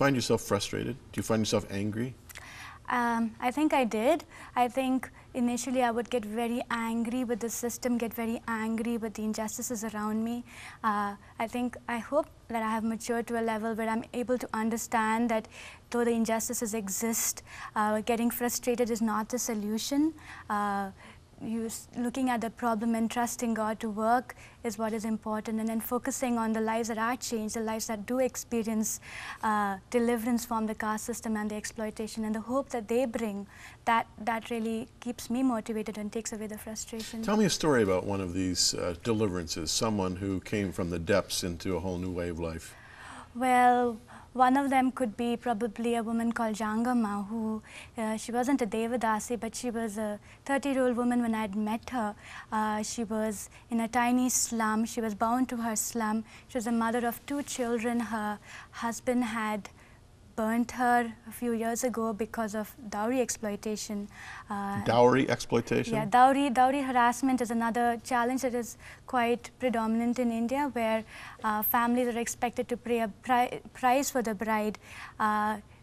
find yourself frustrated? Do you find yourself angry? I think I did. I think initially I would get very angry with the system, get very angry with the injustices around me. I hope that I have matured to a level where I'm able to understand that though the injustices exist, getting frustrated is not the solution. Looking at the problem and trusting God to work is what is important, and then focusing on the lives that are changed, the lives that do experience deliverance from the caste system and the exploitation, and the hope that they bring, that really keeps me motivated and takes away the frustration. Tell me a story about one of these deliverances, someone who came from the depths into a whole new way of life. Well, one of them could be probably a woman called Jangama, who she wasn't a Devadasi, but she was a 30-year-old woman when I had met her. She was in a tiny slum. She was bound to her slum. She was a mother of 2 children. Her husband had burnt her a few years ago because of dowry exploitation. Dowry exploitation? Yeah, dowry harassment is another challenge that is quite predominant in India, where families are expected to pay a price for the bride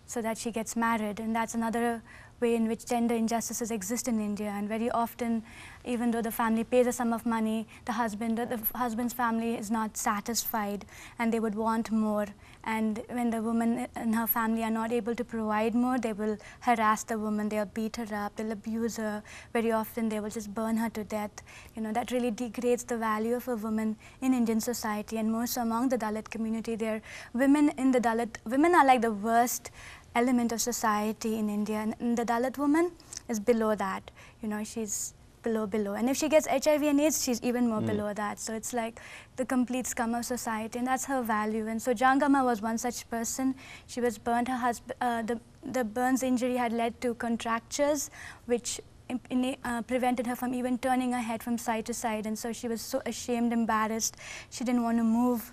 so that she gets married, and that's another way in which gender injustices exist in India. And very often, even though the family pays a sum of money, the husband's family is not satisfied and they would want more. And when the woman and her family are not able to provide more, they will harass the woman, they'll beat her up, they'll abuse her. Very often they will just burn her to death. You know, that really degrades the value of a woman in Indian society, and more so among the Dalit community. Women are like the worst element of society in India, and the Dalit woman is below that. You know, she's below, and if she gets HIV and AIDS, she's even more below that. So it's like the complete scum of society, and that's her value. And so Jangama was one such person. She was burnt. Her husband, the burns injury had led to contractures, which prevented her from even turning her head from side to side, and so she was so ashamed, embarrassed. She didn't want to move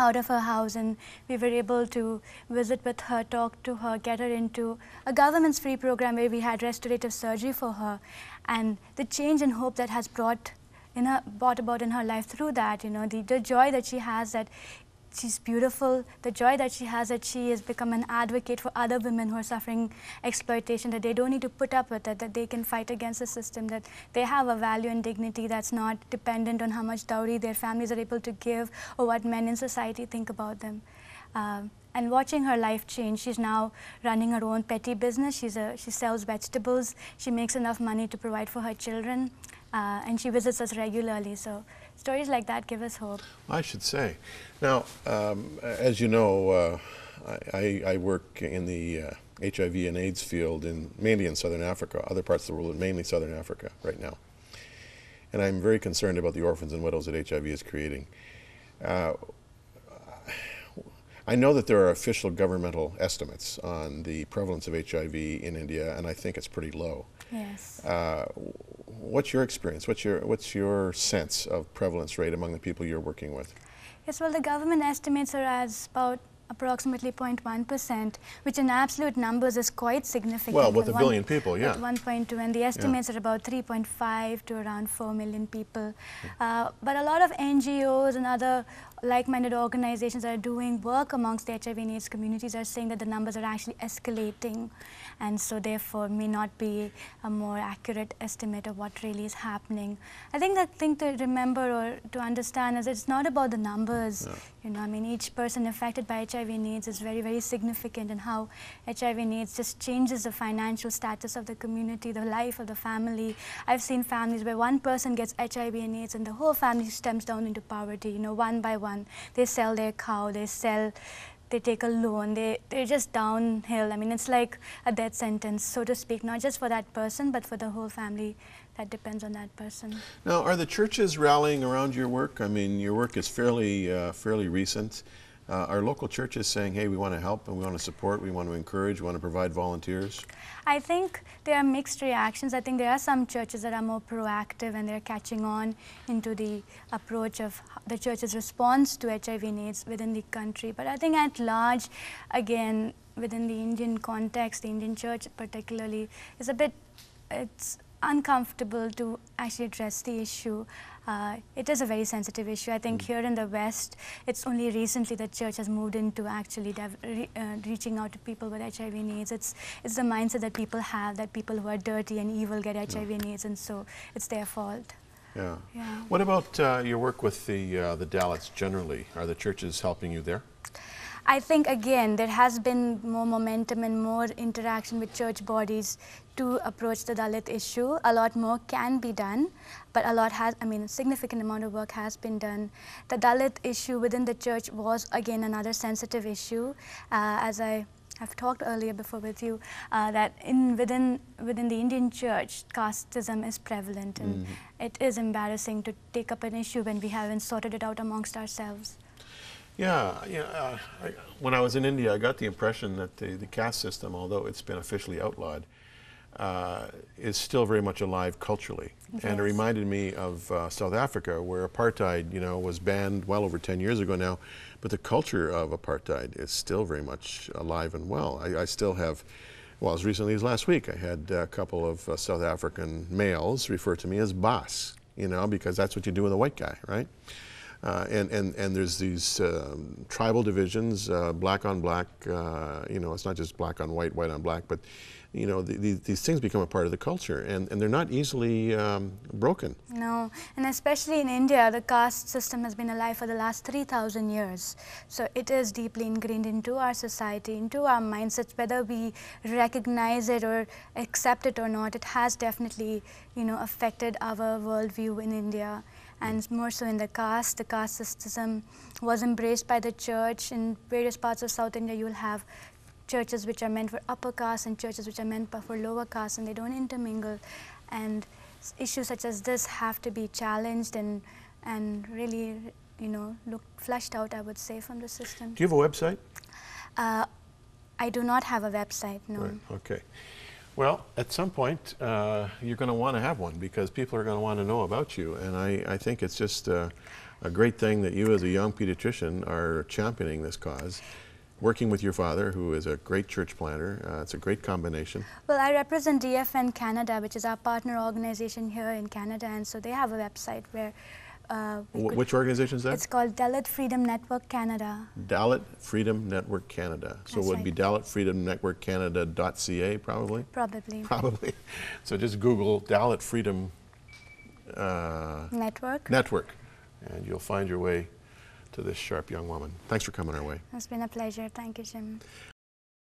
out of her house, and we were able to visit with her, talk to her, get her into a government's free program where we had restorative surgery for her. And the change and hope that has brought about in her life through that, you know, the joy that she has that she's beautiful, the joy that she has that she has become an advocate for other women who are suffering exploitation, that they don't need to put up with it, that they can fight against the system, that they have a value and dignity that's not dependent on how much dowry their families are able to give or what men in society think about them. And watching her life change, she's now running her own petty business. She sells vegetables. She makes enough money to provide for her children, and she visits us regularly. So stories like that give us hope. I should say. Now, as you know, I work in the HIV and AIDS field mainly in Southern Africa, other parts of the world, mainly Southern Africa right now. And I'm very concerned about the orphans and widows that HIV is creating. I know that there are official governmental estimates on the prevalence of HIV in India, and I think it's pretty low. Yes. What's your experience? What's your sense of prevalence rate among the people you're working with? Yes, well, the government estimates are as about approximately 0.1%, which in absolute numbers is quite significant. Well, with a billion people, yeah. With 1.2, and the estimates are about 3.5 to around 4 million people. But a lot of NGOs and other like-minded organizations that are doing work amongst the HIV and AIDS communities are saying that the numbers are actually escalating, and so therefore may not be a more accurate estimate of what really is happening. I think the thing to remember or to understand is it's not about the numbers. No. You know, I mean, each person affected by HIV and AIDS is very, very significant, and how HIV and AIDS just changes the financial status of the community, the life of the family. I've seen families where one person gets HIV and AIDS and the whole family stems down into poverty, you know, one by one. They sell their cow, they take a loan, they're just downhill. I mean, it's like a death sentence, so to speak, not just for that person, but for the whole family that depends on that person. Now, are the churches rallying around your work? I mean, your work is fairly recent. Are local churches saying, hey, we want to help and we want to support, we want to encourage, we want to provide volunteers? I think there are mixed reactions. I think there are some churches that are more proactive and they're catching on into the approach of the church's response to HIV and AIDS within the country. But I think at large, again, within the Indian context, the Indian church particularly, is a bit, it's uncomfortable to actually address the issue. It is a very sensitive issue. I think here in the West, it's only recently that church has moved into actually reaching out to people with HIV and AIDS. It's the mindset that people have, that people who are dirty and evil get HIV and AIDS, and so it's their fault. Yeah. Yeah. What about your work with the Dalits generally? Are the churches helping you there? I think, again, there has been more momentum and more interaction with church bodies to approach the Dalit issue. A lot more can be done, but a significant amount of work has been done. The Dalit issue within the church was, again, another sensitive issue. As I've talked earlier before with you, that within the Indian church, casteism is prevalent, and it is embarrassing to take up an issue when we haven't sorted it out amongst ourselves. Yeah, when I was in India, I got the impression that the caste system, although it's been officially outlawed, is still very much alive culturally. Yes. And it reminded me of South Africa, where apartheid, was banned well over 10 years ago now, but the culture of apartheid is still very much alive and well. I still have, well, as recently as last week, I had a couple of South African males refer to me as boss, because that's what you do with a white guy, right? And there's these tribal divisions, black on black, it's not just black on white, white on black, but these things become a part of the culture, and they're not easily broken. No, and especially in India, the caste system has been alive for the last 3,000 years. So it is deeply ingrained into our society, into our mindsets, whether we recognize it or accept it or not. It has definitely, affected our worldview in India. And more so in the caste system was embraced by the church. In various parts of South India, you will have churches which are meant for upper caste and churches which are meant for lower caste, and they don't intermingle. And issues such as this have to be challenged and really, flushed out, I would say, from the system. Do you have a website? I do not have a website, no. Right, okay. Well, at some point, you're going to want to have one, because people are going to want to know about you. And I think it's just a great thing that you, as a young pediatrician, are championing this cause, working with your father, who is a great church planter. It's a great combination. Well, I represent DFN Canada, which is our partner organization here in Canada, and so they have a website where which organization is that? It's called Dalit Freedom Network Canada. Dalit Freedom Network Canada. So it would be dalitfreedomnetworkcanada.ca, probably? Probably. Probably. So just Google Dalit Freedom Network, and you'll find your way to this sharp young woman. Thanks for coming our way. It's been a pleasure. Thank you, Jim.